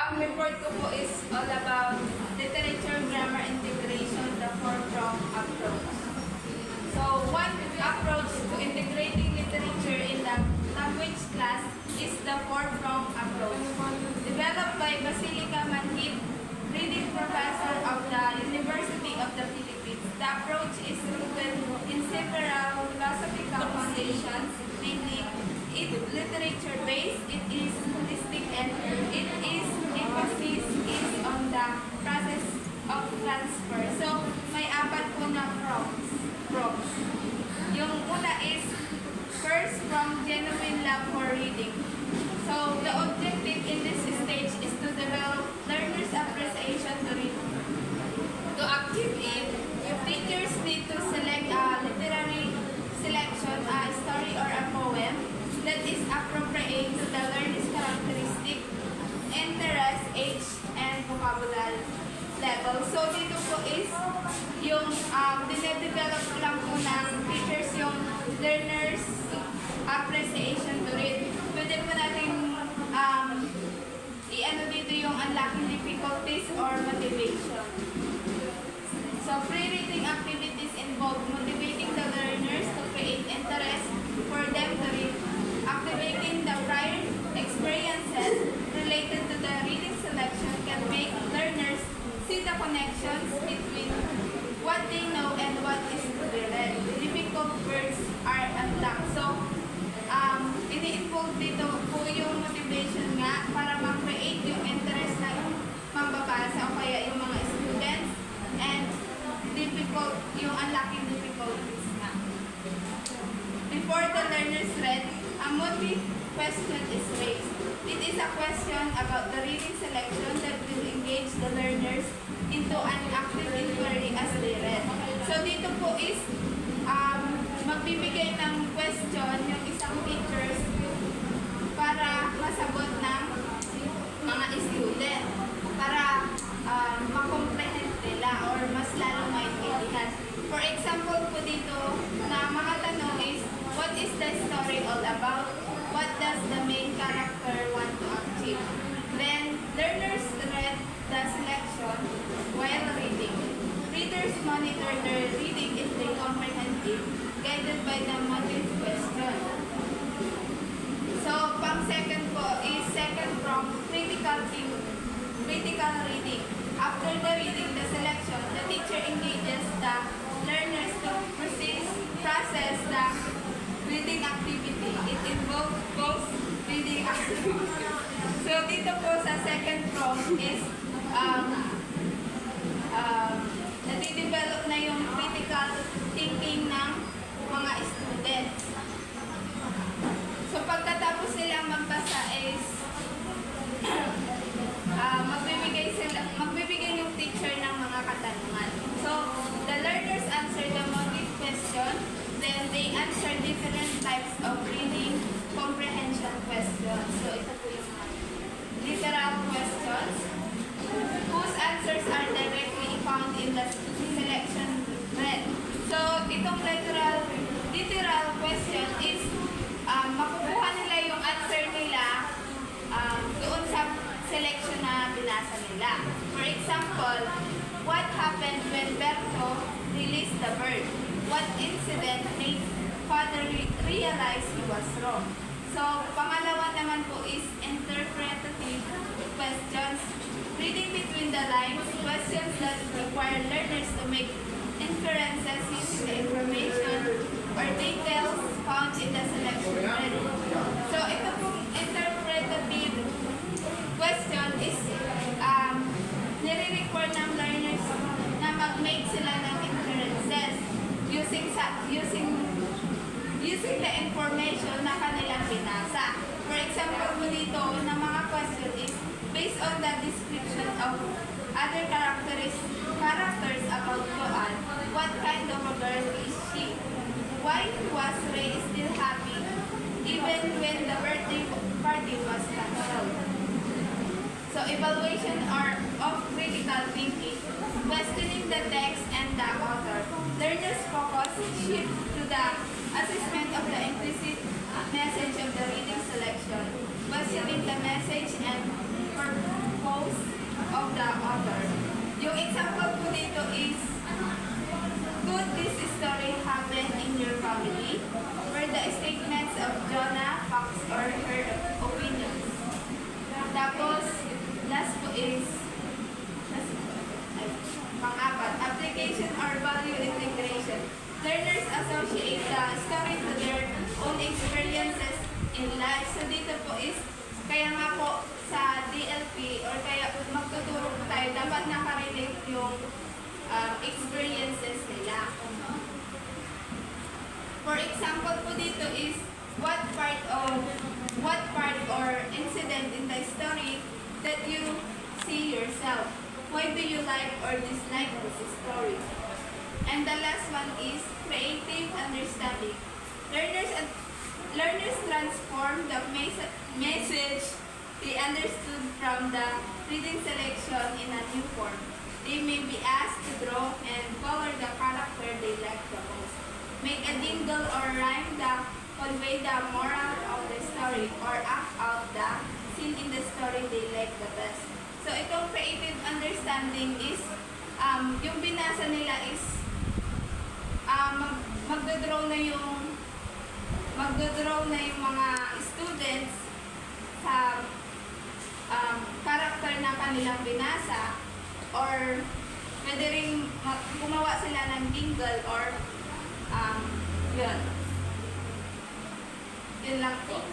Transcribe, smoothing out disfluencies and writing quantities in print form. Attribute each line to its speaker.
Speaker 1: ang report ko po is all about literature grammar integration, the four-prong approach. So, one approach to integrating literature in the language class is the four-prong approach. Developed by Basilica Manhit, reading professor of the University of the Philippines. The approach is rooted in several philosophical foundations, mainly it literature-based, it is holistic, and it is emphasis is on the process of transfer. So, may apat po na prongs. Yung una is first, from genuine love for reading. So, the objective in this stage is to develop learners' appreciation to read. To achieve it, teachers need to select a literary selection, a story or a poem that is appropriate to the learner's characteristic, interest, age, and vocabulary level. So, dito po is yung dinedevelop lang po ng teachers yung learners' appreciation to read. Pwede po natin i-ano dito yung unlocking difficulties or motivation. So, pre-reading activities involve motivating the learners to create interest for them to read, activating the prior experiences related to the reading selection can make learners see the connections between what they know and what is to be read. Difficult words are unlocked. So, ini-involve dito po yung motivation nga para ma-create yung interest ng mambabasa o kaya yung mga students, and difficult, yung unlocking difficulties nga. Before the learners read, a motive question is raised. It is a question about the reading selection that will engage the learners into an active inquiry as they read. So dito po is magbibigay ng question yung isang teachers para masagot ng mga student para makomprehend nila or mas lalo maintindihan. For example po dito na mga tanong is, what is the story all about? What does the main character want to achieve? Then, learners read the selection while reading. Readers monitor their reading if they comprehend it, guided by the motive question. So, pang second po is second from critical reading. After the reading the selection, the teacher engages the learners to process the reading activity. It involves both reading activity. So, dito po sa second prong is nadidevelop na yung critical thinking ng mga students. So, pagkatapos silang magbasa is magbibigay yung teacher ng mga katanungan. So, the learners answer the motive question, then they answer different types of reading comprehension questions. So, ito po yung literal questions, whose answers are directly found in the selection read. So, itong literal question is makukuha nila yung answer nila doon sa selection na binasa nila. For example, what happened when Berto released the bird? What incident made father realize he was wrong? So, pangalawa naman po is interpretative questions. Reading between the lines, questions that require learners to make inferences using the information or details found in the selection read. So, ito pong interpretative question is nire-require ng learners na mag-make sila ng inferences using the information na kanilang binasa. For example po dito, na mga question is based on the description of other characters about Joan. What kind of a girl is she? Why was Ray still happy even when the birthday party was cancelled? So, evaluation of critical thinking, questioning the text and the author. Learners' focus shift to the assessment of the implicit message of the reading selection, questioning the message and purpose is pang-apat, application or value integration. Learners associate the story to their own experiences in life. So dito po is, kaya nga po sa DLP or kaya magtuturo po tayo, dapat nakarelate yung experiences nila. For example po dito is, what part or incident in the story that you see yourself? Why do you like or dislike this story? And the last one is creative understanding. Learners transform the message they understood from the reading selection in a new form. They may be asked to draw and color the character they like the most. Make a jingle or rhyme that convey the moral of the story or act out the scene in the story they like the best. So itong creative understanding is, yung binasa nila is, magdodraw na yung mga students sa character na kanilang binasa, or pwede rin gumawa sila ng jingle or yun lang po.